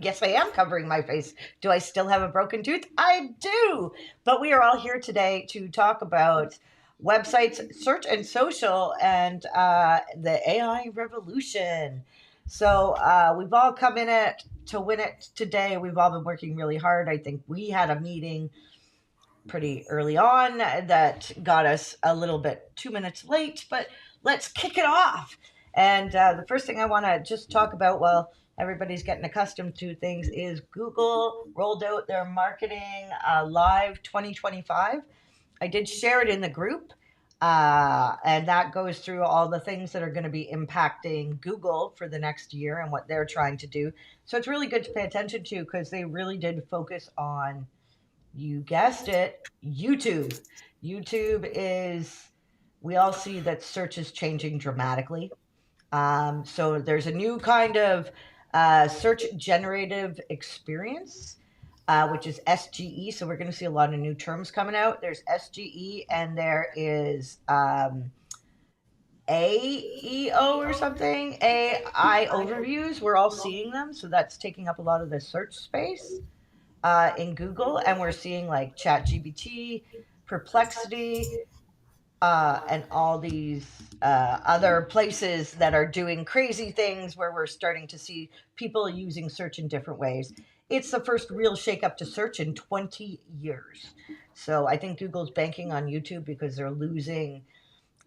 Yes, I am covering my face. Do I still have a broken tooth? I do. But we are all here today to talk about websites, search and social, and the AI revolution. So we've all come in it to win it today. We've all been working really hard. I think we had a meeting pretty early on that got us a little bit 2 minutes late, but let's kick it off. And the first thing I want to just talk about, well, everybody's getting accustomed to things, is Google rolled out their marketing live 2025. I did share it in the group. And that goes through all the things that are going to be impacting Google for the next year and what they're trying to do. So it's really good to pay attention to because they really did focus on, you guessed it, YouTube. YouTube is, we all see that search is changing dramatically. So there's a new kind of search generative experience, which is SGE. So we're going to see a lot of new terms coming out. There's SGE and there is AEO or something, AI overviews. We're all seeing them. So that's taking up a lot of the search space in Google, and we're seeing like ChatGPT, Perplexity, and all these other places that are doing crazy things where we're starting to see people using search in different ways. It's the first real shakeup to search in 20 years. So I think Google's banking on YouTube because they're losing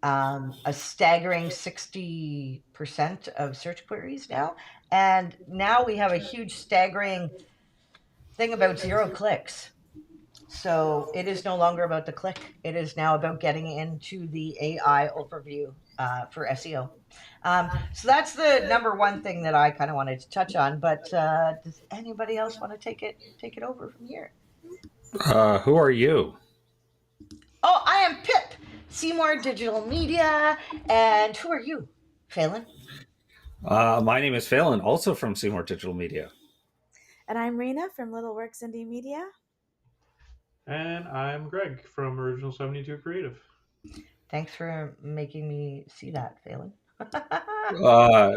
a staggering 60% of search queries now. And now we have a huge staggering thing about zero clicks. So it is no longer about the click. It is now about getting into the AI overview for SEO. So that's the number one thing that I kind of wanted to touch on. But does anybody else want to take it over from here? Who are you? Oh, I am Pip, Seymour Digital Media, and who are you, Phelan? My name is Phelan, also from Seymour Digital Media. And I'm Rena from Little Works Indie Media. And I'm Greg from Original 72 Creative. Thanks for making me see that, Phelan.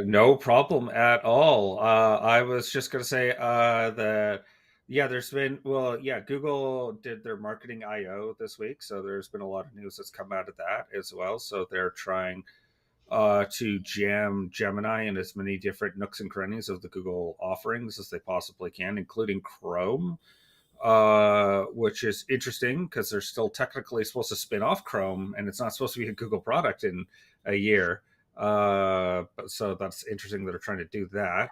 No problem at all. I was just going to say that, yeah, Google did their marketing I/O this week, so there's been a lot of news that's come out of that as well. So they're trying to jam Gemini in as many different nooks and crannies of the Google offerings as they possibly can, including Chrome. Which is interesting because they're still technically supposed to spin off Chrome, and it's not supposed to be a Google product in a year. So that's interesting that they're trying to do that.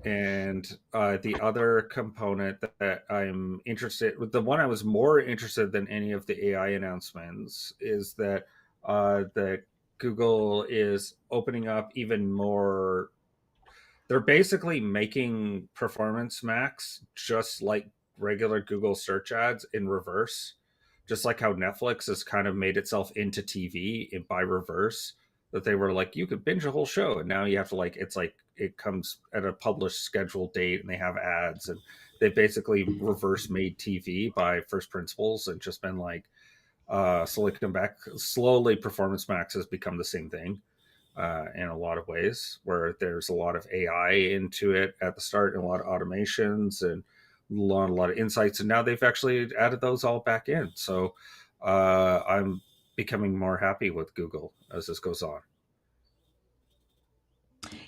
And the other component that I'm interested with, the one I was more interested than any of the AI announcements, is that that Google is opening up even more. They're basically making Performance Max just like regular Google search ads in reverse, just like how Netflix has kind of made itself into TV by reverse. That they were like, you could binge a whole show, and now you have to it's like it comes at a published scheduled date, and they have ads, and they basically reverse made TV by first principles, and just been like, slowly Performance Max has become the same thing. In a lot of ways, where there's a lot of AI into it at the start and a lot of automations and a lot of insights. And now they've actually added those all back in. So I'm becoming more happy with Google as this goes on.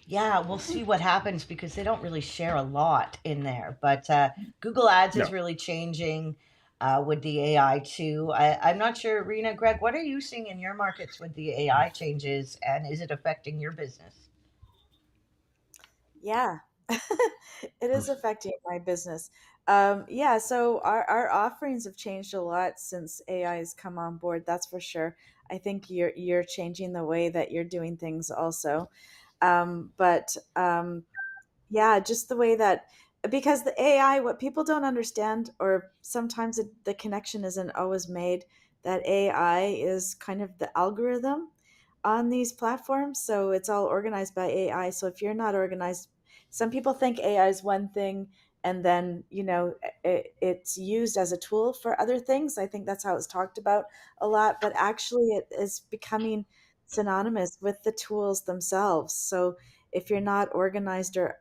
Yeah, we'll see what happens because they don't really share a lot in there. But Google Ads is really changing with the AI too. I'm not sure, Rena, Greg, what are you seeing in your markets with the AI changes, and is it affecting your business? Yeah, it is affecting my business. Yeah, so our offerings have changed a lot since AI has come on board. That's for sure. I think you're changing the way that you're doing things also. But yeah, just the way that, because the AI, what people don't understand, or sometimes the connection isn't always made, that AI is kind of the algorithm on these platforms. So it's all organized by AI. So if you're not organized, some people think AI is one thing, and then, it's used as a tool for other things. I think that's how it's talked about a lot, but actually it is becoming synonymous with the tools themselves. So if you're not organized or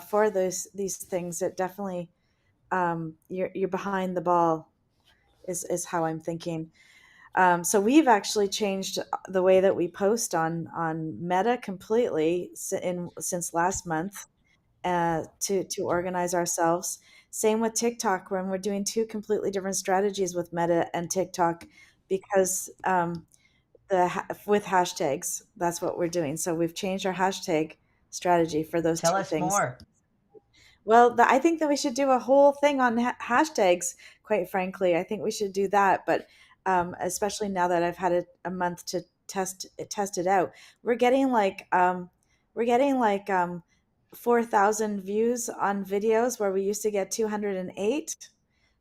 for these things, it definitely you're behind the ball. Is how I'm thinking. So we've actually changed the way that we post on Meta completely since last month to organize ourselves. Same with TikTok, when we're doing two completely different strategies with Meta and TikTok, because with hashtags, that's what we're doing. So we've changed our hashtag strategy for those Tell two us things. more. Well, I think that we should do a whole thing on hashtags. Quite frankly, I think we should do that. But especially now that I've had a month to test it out, we're getting like 4,000 views on videos where we used to get 208.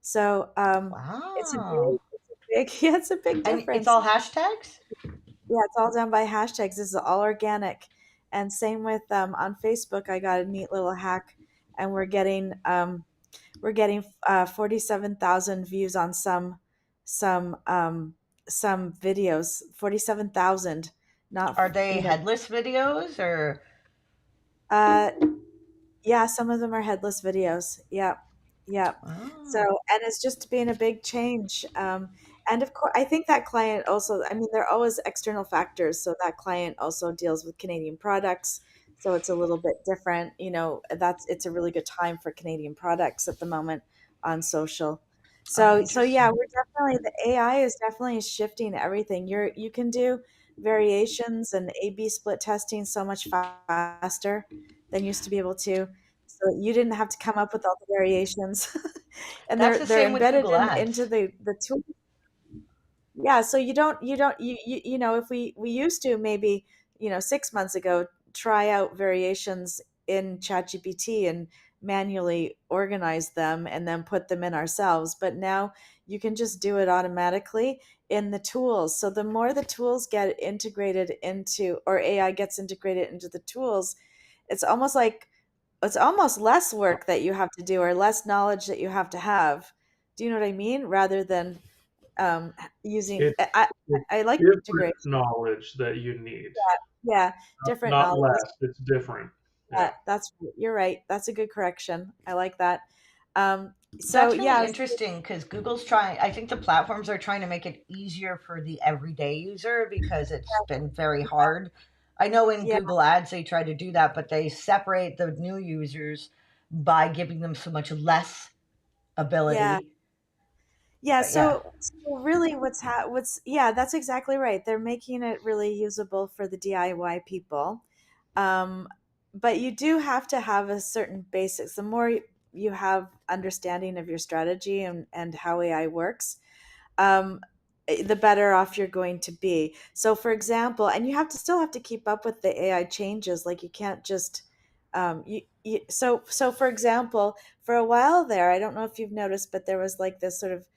So Wow. yeah, it's a big And it's difference. all hashtags? Yeah, it's all done by hashtags. This is all organic. And same with on Facebook, I got a neat little hack, and we're getting 47,000 views on some some videos. 47,000, not Are they headless videos or? uh Yeah, some of them are headless videos. Yep. Yep. So, Oh, and it's just been a big change. And of course, I think that client also, I mean, there are always external factors. So that client also deals with Canadian products. So it's a little bit different. It's a really good time for Canadian products at the moment on social. oh, So yeah, interesting. we're definitely, the AI is definitely shifting everything. You can do variations and A/B split testing so much faster than used to be able to. So you didn't have to come up with all the variations, and That's they're the they're same with embedded Google into Ads. the tool. Yeah, so you don't if we used to maybe 6 months ago try out variations in ChatGPT and manually organize them and then put them in ourselves, but now you can just do it automatically in the tools. So the more the tools get integrated into, or AI gets integrated into the tools, it's almost like it's almost less work that you have to do, or less knowledge that you have to have. Do you know what I mean? Rather than um, using, It's I like different integration. knowledge that you need, Yeah, different not knowledge. less. It's different. Yeah. That's you're right. That's a good correction. I like that. So That's really yeah, interesting because Google's trying, I think the platforms are trying to make it easier for the everyday user because it's been very hard. I know in yeah, Google Ads they try to do that, but they separate the new users by giving them so much less yeah. ability. Yeah, But yeah, so really what's yeah, that's exactly right. They're making it really usable for the DIY people. Um, but you do have to have a certain basics. The more you have understanding of your strategy and how AI works, um, the better off you're going to be. So, for example, and you have to still have to keep up with the AI changes. Like you can't just so for example, for a while there, I don't know if you've noticed, but there was like this sort of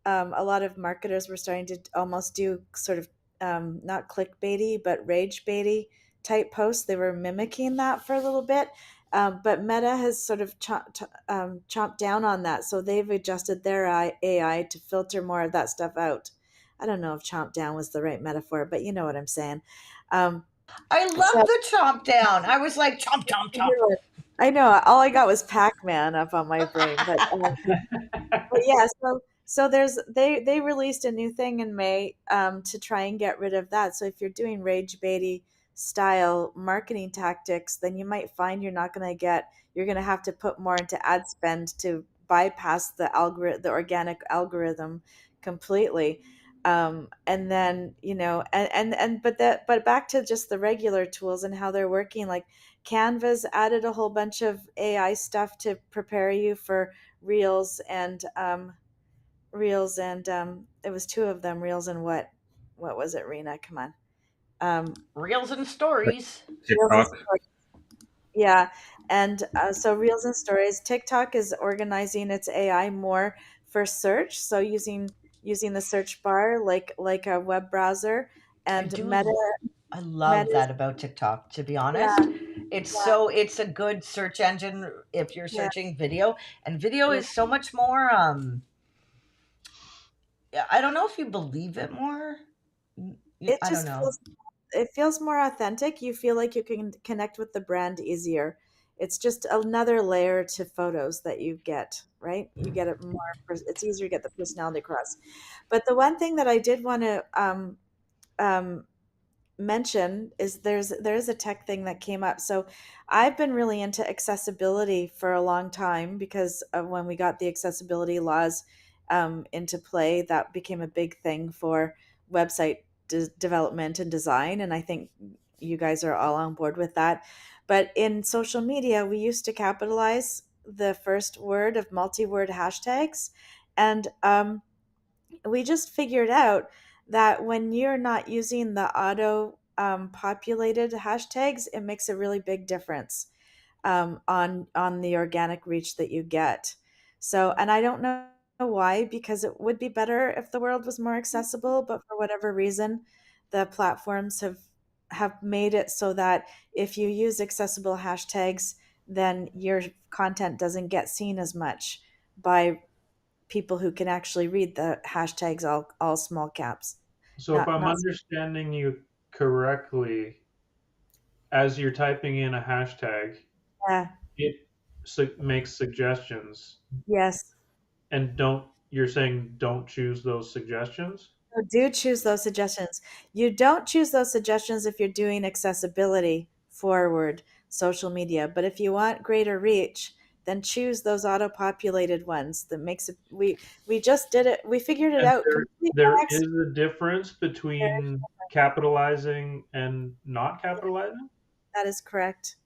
a lot of marketers were starting to almost do sort of not clickbaity but rage baity type posts. They were mimicking that for a little bit. But Meta has sort of chomped down on that, so they've adjusted their AI to filter more of that stuff out. I don't know if chomp down was the right metaphor, but you know what I'm saying. Um, I so love the chomp down. I was like chomp, chomp, chomp. I know all I got was Pac-Man up on my brain, but yeah, so they released a new thing in May to try and get rid of that. So if you're doing rage baity style marketing tactics, then you might find you're going to have to put more into ad spend to bypass the organic algorithm completely. And then but back to just the regular tools and how they're working. Like Canva's added a whole bunch of AI stuff to prepare you for reels and it was two of them, reels and what was it, Rena, come on. Reels and stories. Reels and TikTok. stories. Yeah, and so reels and stories. TikTok is organizing its AI more for search, so using the search bar like a web browser. I And do. I Meta love is, that about TikTok, to be yeah, honest. It's a good search engine if you're yeah, searching video, and video yeah, is so much more yeah, I don't know if you believe it more. it I don't just know. feels it feels more authentic. You feel like you can connect with the brand easier. It's just another layer to photos that you get, right? You get it more. It's easier to get the personality across. But the one thing that I did want to um, mention is there's a tech thing that came up. So I've been really into accessibility for a long time because of when we got the accessibility laws into play, that became a big thing for website development and design. And I think you guys are all on board with that. But in social media, we used to capitalize the first word of multi-word hashtags. And we just figured out that when you're not using the auto populated hashtags, it makes a really big difference on the organic reach that you get. So, and I don't know why, because it would be better if the world was more accessible, but for whatever reason, the platforms have made it so that if you use accessible hashtags, then your content doesn't get seen as much by people who can actually read the hashtags all small caps. So if Not I'm not understanding you correctly, as you're typing in a hashtag, yeah, it makes suggestions, yes. and you're saying don't choose those suggestions? So do choose those suggestions. You don't choose those suggestions if you're doing accessibility forward social media, but if you want greater reach, then choose those auto-populated ones. That makes it. We just did it. We figured it And out completely there by is accident. a difference between capitalizing and not capitalizing. That is correct.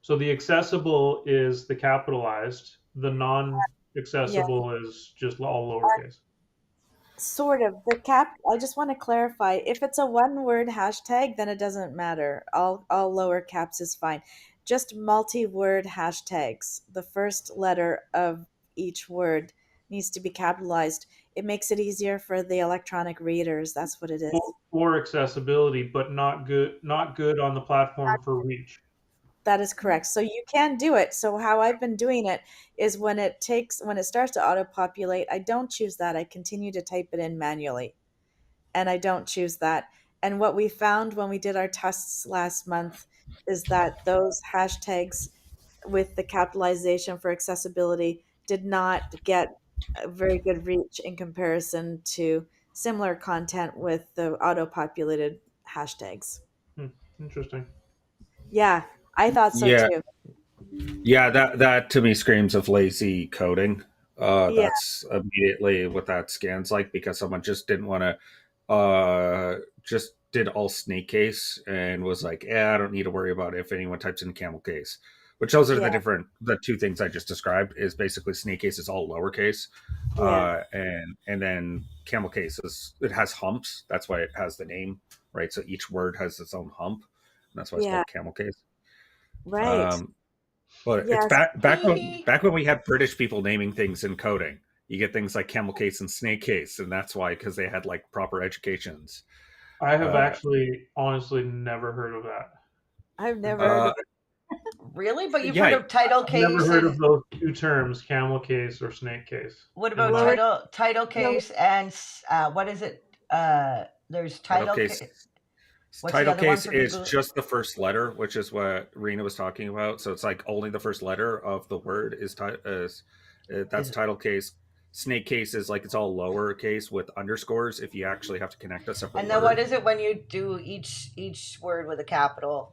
So the accessible is the capitalized, the Yeah. non-accessible is just all lowercase. Sort of. The cap, I just want to clarify. If it's a one word hashtag, then it doesn't matter. All lower caps is fine. Just multi-word hashtags. The first letter of each word needs to be capitalized. It makes it easier for the electronic readers. That's what it is. For accessibility, but not good on the platform for reach. That is correct. So you can do it. So how I've been doing it is when it starts to auto populate, I don't choose that. I continue to type it in manually. And I don't choose that. And what we found when we did our tests last month is that those hashtags with the capitalization for accessibility did not get a very good reach in comparison to similar content with the auto populated hashtags. Hmm, interesting. Yeah, I thought so Yeah, too. yeah, that to me screams of lazy coding. Yeah, That's immediately what that scans like because someone just didn't want to, just did all snake case and was like, "Yeah, I don't need to worry about it if anyone types in camel case." Which those are yeah, the two things I just described. Is basically snake case is all lowercase, yeah, and then camel case is it has humps. That's why it has the name, right? So each word has its own hump, and that's why it's yeah, called camel case. right. Um, but it's Yes, back when we had British people naming things in coding. You get things like camel case and snake case, and that's why because they had like proper educations. I have Uh, actually honestly never heard of that. I've never heard uh, of it. Really? But you've heard yeah, of title I've never case heard of and those two terms, camel case or snake case, what in about my. Lower, title lower, case and what is it? There's title title case. case. What's the Title other one case for is Google? just the first letter, which is what Rena was talking about. So it's like only the first letter of the word that's Is title case. Snake case is like it's all lowercase with underscores if you actually have to connect a separate and then what word. is it when you do each word with a capital?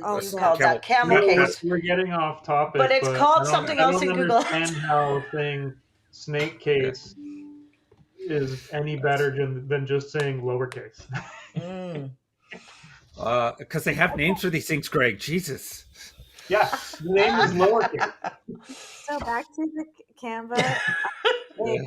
all You What's called caps. that camel? camel No, That case, we're getting off but topic, it's but called something I else don't in Google. understand how saying snake case is any better than just saying lowercase. Mm. because they have names for these things, Greg. Jesus. Yeah, the name is lowercase. So back to the Canva Yeah.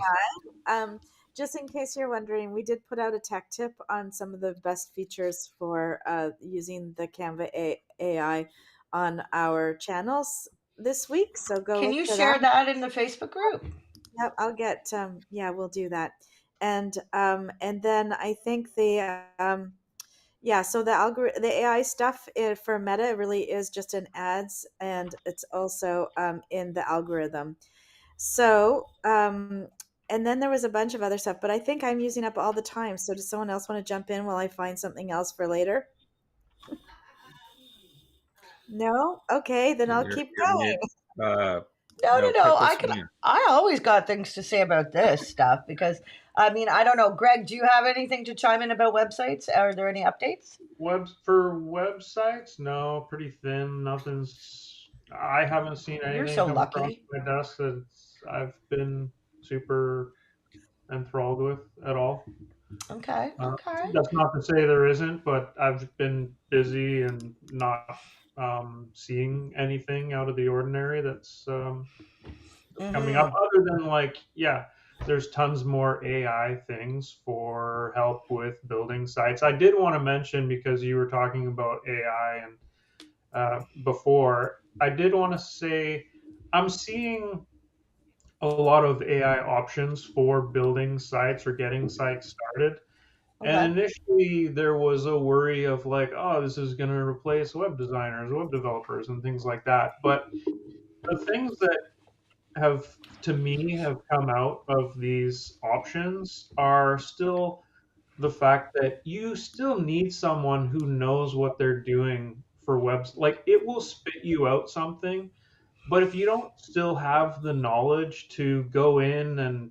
AI. Just in case you're wondering, we did put out a tech tip on some of the best features for using the Canva AI on our channels this week. So go Can look you for that. share that in the Facebook group? Yep, I'll get. Yeah, we'll do that. And then I think yeah, so the AI stuff for Meta really is just in ads, and it's also in the algorithm. So and then there was a bunch of other stuff, but I think I'm using up all the time. So does someone else want to jump in while I find something else for later? No? Okay, then I'll keep You're mute. No, no, No, no. put this one in. I always got things to say about this stuff because I mean, I don't know. Greg, do you have anything to chime in about websites? Are there any updates? For websites, no, pretty thin. Nothing's. I haven't seen You're anything so come across lucky. my desk that I've been super enthralled with at all. Okay, okay. That's not to say there isn't, but I've been busy and not seeing anything out of the ordinary that's coming up. Mm-hmm. Other than like, yeah, there's tons more AI things for help with building sites. I did want to mention because you were talking about AI and before. I did want to say I'm seeing a lot of AI options for building sites or getting sites started. Okay. And initially, there was a worry of like, oh, this is going to replace web designers, web developers, and things like that. But the things that have, to me, have come out of these options are still the fact that you still need someone who knows what they're doing for webs. Like, it will spit you out something, but if you don't still have the knowledge to go in and,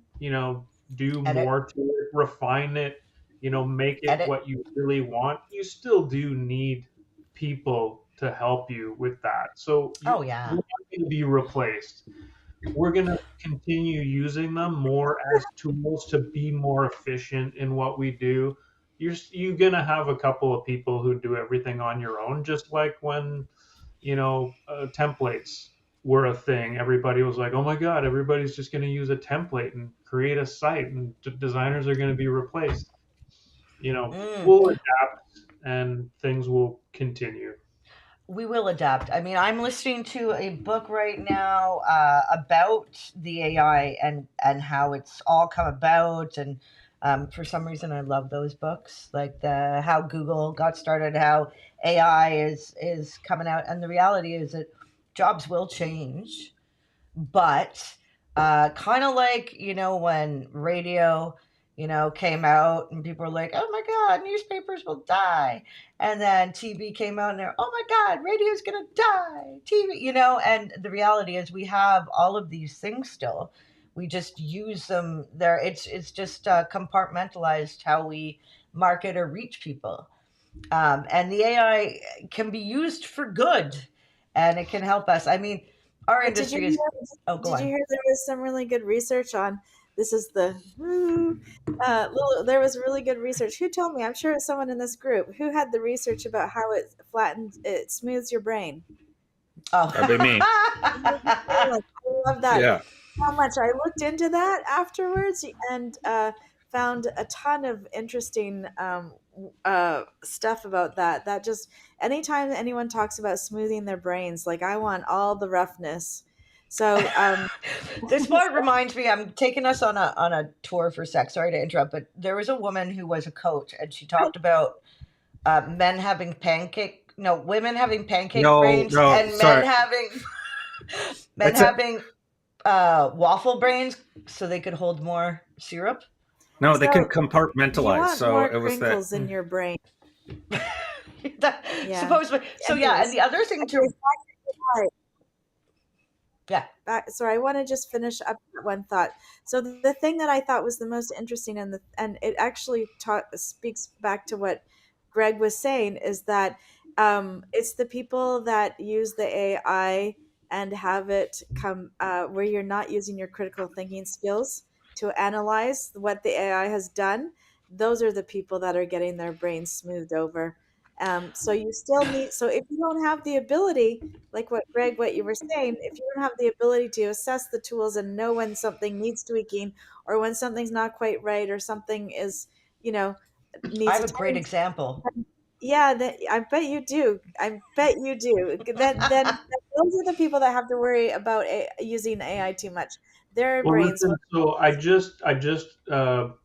do Edit, more to it, refine it, make it edit. what you really want, you still do need people to help you with that. So Oh we're yeah. not going to be replaced. We're going to continue using them more as tools to be more efficient in what we do. You're going to have a couple of people who do everything on your own, just like when templates were a thing. Everybody was like, "Oh my God, everybody's just going to use a template and create a site, and designers are going to be replaced." Mm. We'll adapt, and things will continue. We will adapt. I mean, I'm listening to a book right now about the AI and how it's all come about. And for some reason, I love those books, like the how Google got started, how AI is coming out, and the reality is that jobs will change, but kind of like when radio came out and people were like, oh my god, newspapers will die, and then TV came out and they're, oh my god, radio's gonna die, TV, and the reality is we have all of these things still. We just use them there. It's just compartmentalized how we market or reach people. And the AI can be used for good, and it can help us. I mean, our But did you industry is. hear, Oh, go did you on. hear there was some really good research on this is the there was really good research. Who told me? I'm sure it's someone in this group. Who had the research about how it smooths your brain? That'd be me. Oh. I love that. Yeah. How much I looked into that afterwards and found a ton of interesting stuff about that. That just anytime anyone talks about smoothing their brains, like I want all the roughness. So This part reminds me. I'm taking us on a tour for sex. Sorry to interrupt, but there was a woman who was a coach, and she talked about men having pancake. No, women having pancake No, brains, no, and men sorry. having men It's a having waffle brains, so they could hold more syrup. no. They can so you compartmentalize. want So more it was that. crinkles in your brain. Yeah. Supposedly. So yeah, and Anyways, the other thing anyways, too. Yeah. sorry, I want to just finish up that one thought. So the thing that I thought was the most interesting, and it actually speaks back to what Greg was saying, is that it's the people that use the AI and have it come where you're not using your critical thinking skills to analyze what the AI has done. Those are the people that are getting their brains smoothed over. So you still need. So if you don't have the ability, like what Greg, what you were saying, if you don't have the ability to assess the tools and know when something needs tweaking or when something's not quite right or something is, you know, I needs have a great attention. example. Yeah, I bet you do. I bet you do. Then those are the people that have to worry about using AI too much. Their Well, brains. listen. So I just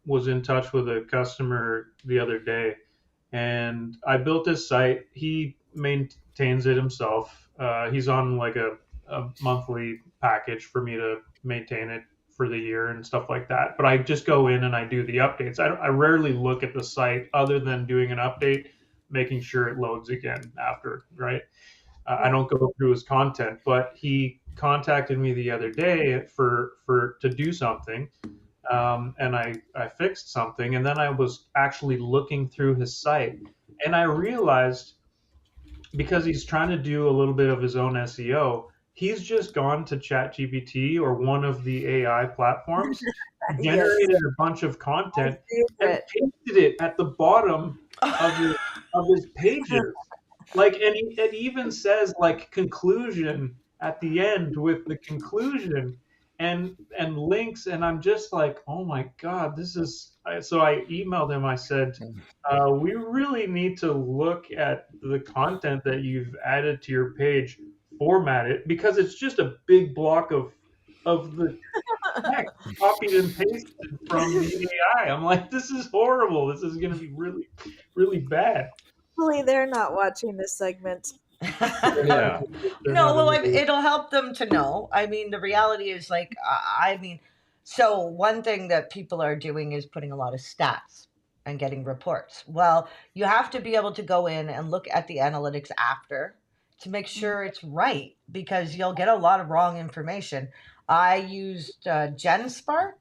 was in touch with a customer the other day, and I built this site. He maintains it himself. He's on like a monthly package for me to maintain it for the year and stuff like that. But I just go in and I do the updates. I rarely look at the site other than doing an update, making sure it loads again after, right? I don't go through his content, but he contacted me the other day for to do something, and I fixed something, and then I was actually looking through his site, and I realized, because he's trying to do a little bit of his own SEO, he's just gone to ChatGPT or one of the AI platforms, generated a bunch of content, and pasted it at the bottom of his pages. Like, and it even says like conclusion at the end with the conclusion and links, and I'm just like, oh my god, this is. So I emailed him. I said, we really need to look at the content that you've added to your page, format it, because it's just a big block of the text copied and pasted from the AI. I'm like, this is horrible. This is going to be really, really bad. Hopefully, they're not watching this segment. Yeah. No, well, it'll help them to know. I mean, the reality is like, so one thing that people are doing is putting a lot of stats and getting reports. Well, you have to be able to go in and look at the analytics after to make sure it's right, because you'll get a lot of wrong information. I used GenSpark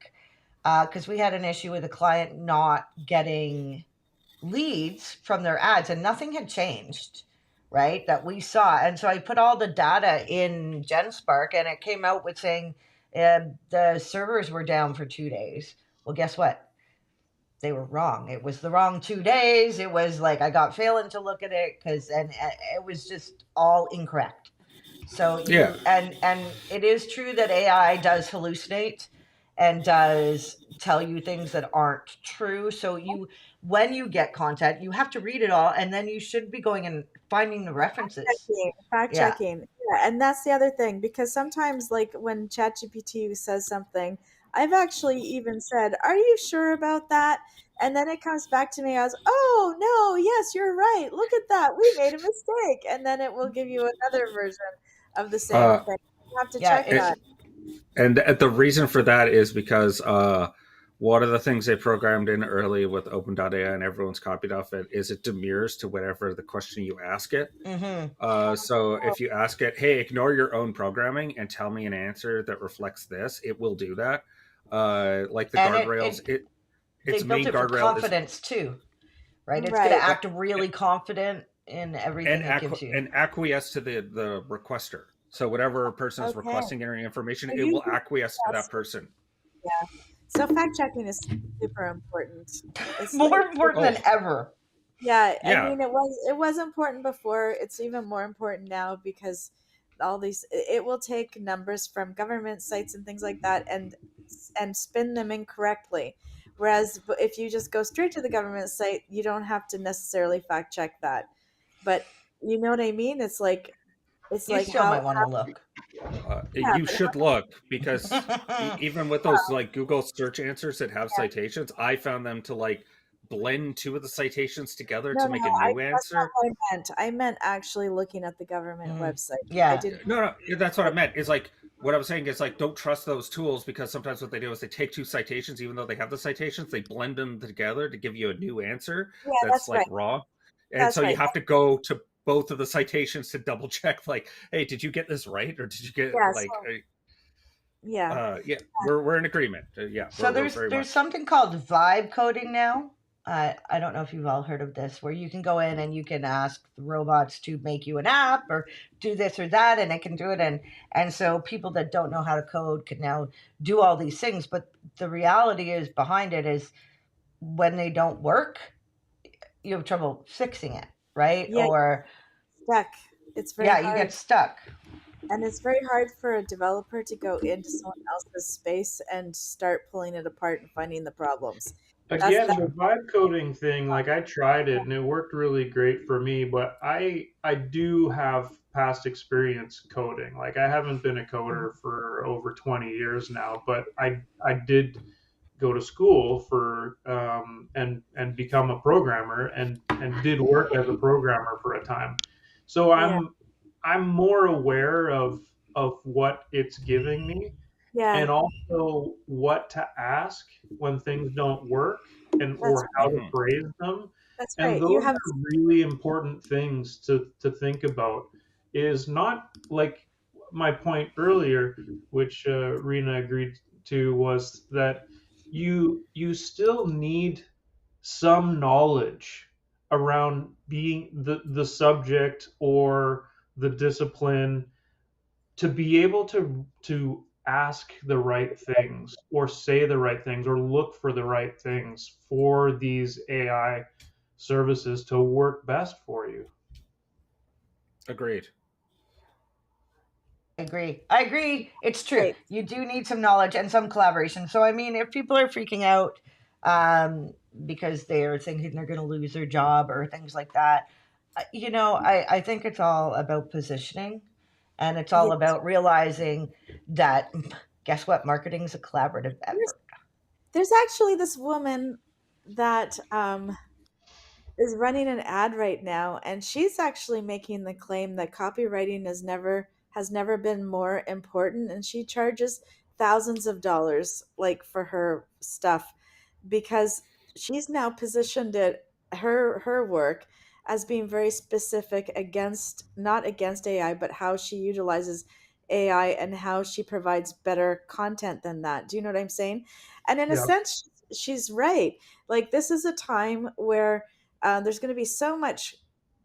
because we had an issue with a client not getting leads from their ads, and nothing had changed, right, that we saw. And so I put all the data in GenSpark, and it came out with saying the servers were down for 2 days. Well, guess what? They were wrong. It was the wrong 2 days. It was like I got failing to look at it and it was just all incorrect. So Yeah. and it is true that AI does hallucinate and does tell you things that aren't true. So when you get content, you have to read it all, and then you should be going and finding the references. Fact checking. Yeah, and that's the other thing, because sometimes, like when ChatGPT says something, I've actually even said, "Are you sure about that?" And then it comes back to me as, "Oh no, yes, you're right. Look at that. We made a mistake." And then it will give you another version of the same thing. You have to check that. And the reason for that is because one of the things they programmed in early with Open.ai, and everyone's copied off it, is it demurs to whatever the question you ask it. Mm-hmm. So if you ask it, hey, ignore your own programming and tell me an answer that reflects this, it will do that. Like the guardrails, its main guardrail is confidence too, right? It's going to act really confident in everything it gives you. And acquiesce to the requester. So whatever person is requesting any information, it will acquiesce to that person. Yeah. So fact checking is super important. It's more important than ever. Yeah, I mean, it was important before. It's even more important now, because all these, it will take numbers from government sites and things like that and spin them incorrectly. Whereas if you just go straight to the government site, you don't have to necessarily fact check that. But you know what I mean? It's like you still might want to look. You should look, because even with those like Google search answers that have citations, I found them to like blend two of the citations together to make a new answer. That's not what I meant actually looking at the government website. Yeah. No, that's what I meant. Is like, what I was saying is like, don't trust those tools, because sometimes what they do is they take two citations, even though they have the citations, they blend them together to give you a new answer that's like wrong. And so you have to go to both of the citations to double check, like, hey, did you get this right, or did you get we're in agreement. So there's something called vibe coding now. I don't know if you've all heard of this, where you can go in and you can ask the robots to make you an app or do this or that, and it can do it. And so people that don't know how to code can now do all these things. But the reality is behind it is, when they don't work, you have trouble fixing it, right? Yeah, or stuck. It's very hard. You get stuck. And it's very hard for a developer to go into someone else's space and start pulling it apart and finding the problems. Again, the vibe coding thing, like I tried it and it worked really great for me, but I do have past experience coding. Like, I haven't been a coder for over 20 years now, but I did go to school for and become a programmer and did work as a programmer for a time. So I'm more aware of what it's giving me. Yeah, and also what to ask when things don't work, and that's or how right. to Mhm. phrase them. That's And right. those You have are really important things to think about. Is not like my point earlier, which Rena agreed to, was that you still need some knowledge around being the subject or the discipline to be able to ask the right things or say the right things or look for the right things for these AI services to work best for you. Agreed. I agree. It's true. right. You do need some knowledge and some collaboration. So, I mean, if people are freaking out because they're thinking they're going to lose their job or things like that, I think it's all about positioning, and it's all Yeah. about realizing that, guess what? Marketing is a collaborative There's, effort. there's actually this woman that is running an ad right now, and she's actually making the claim that copywriting has never been more important, and she charges thousands of dollars like for her stuff because she's now positioned it her work as being very specific against not against AI, but how she utilizes AI and how she provides better content than that. Do you know what I'm saying? And in a Yeah. sense, she's right. Like, this is a time where there's going to be so much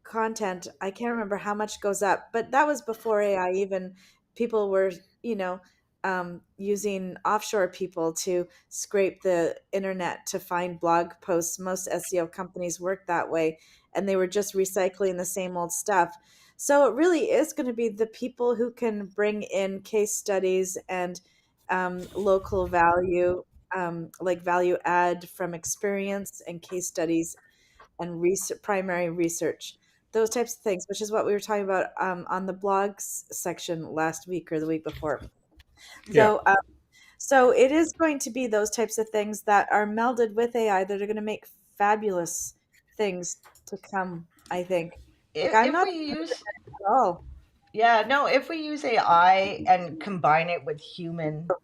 content. I can't remember how much goes up, but that was before AI even. People were, you know, using offshore people to scrape the internet to find blog posts. Most SEO companies work that way, and they were just recycling the same old stuff. So it really is going to be the people who can bring in case studies and local value, like value add from experience and case studies and primary research, those types of things, which is what we were talking about on the blogs section last week or the week before. Yeah. So it is going to be those types of things that are melded with AI that are going to make fabulous things to come, I think. Like, I'm If not we use, at all. yeah, no, if we use AI and combine it with human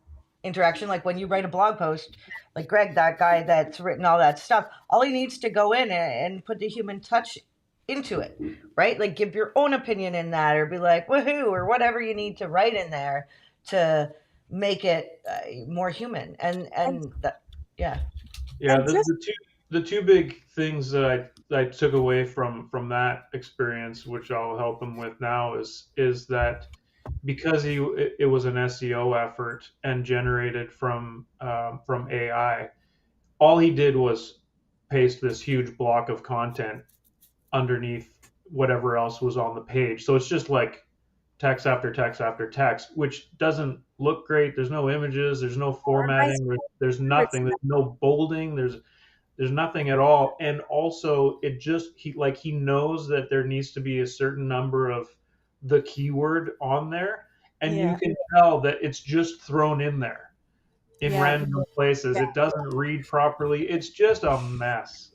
interaction, like when you write a blog post, like Greg, that guy that's written all that stuff, all he needs to go in and put the human touch into it, right? Like, give your own opinion in that, or be like woohoo, or whatever you need to write in there to make it more human. And, And that, yeah. Yeah, and the, just, the two big things that I took away from that experience, which I'll help him with now, is that because it was an SEO effort and generated from AI, all he did was paste this huge block of content underneath whatever else was on the page. So it's just like text after text after text, which doesn't look great. There's no images, there's no my formatting, there's nothing, there's no bolding, there's nothing at all. And also it just he knows that there needs to be a certain number of the keyword on there, and you yeah, can tell that it's just thrown in there in yeah, random places. yeah, It doesn't read properly. It's just a mess.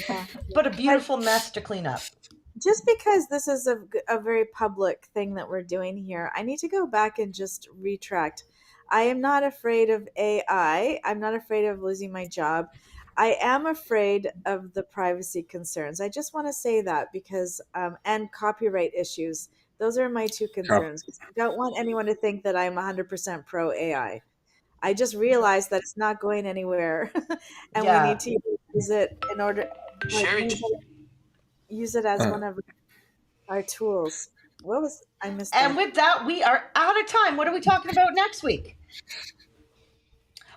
yeah. But a But beautiful mess to clean up. just because this is a very public thing that we're doing here, I need to go back and just retract. I am not afraid of AI. I'm not afraid of losing my job. I am afraid of the privacy concerns. I just want to say that because, and copyright issues. Those are my two Oh, concerns. I don't want anyone to think that I'm 100% pro AI. I just realized that it's not going anywhere, and we need Yeah. to use it in order, like, use it as uh, one of our tools. What was I missed And that? with that, we are out of time. What are we talking about next week?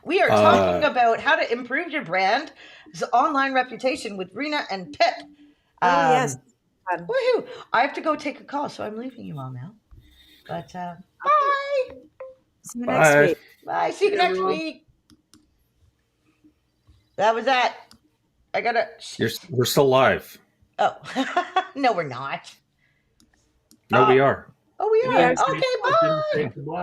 We are talking uh, about how to improve your brand's online reputation with Rena and Pip. Oh yes, Um, fun. woohoo! I have to go take a call, so I'm leaving you all now. But bye. See you next bye. week. Bye. See you next Everyone. week. That was that. I gotta. We're still live. Oh, no, we're not. No, we are. Oh, we We are. are. Didn't say Okay, didn't bye. say goodbye.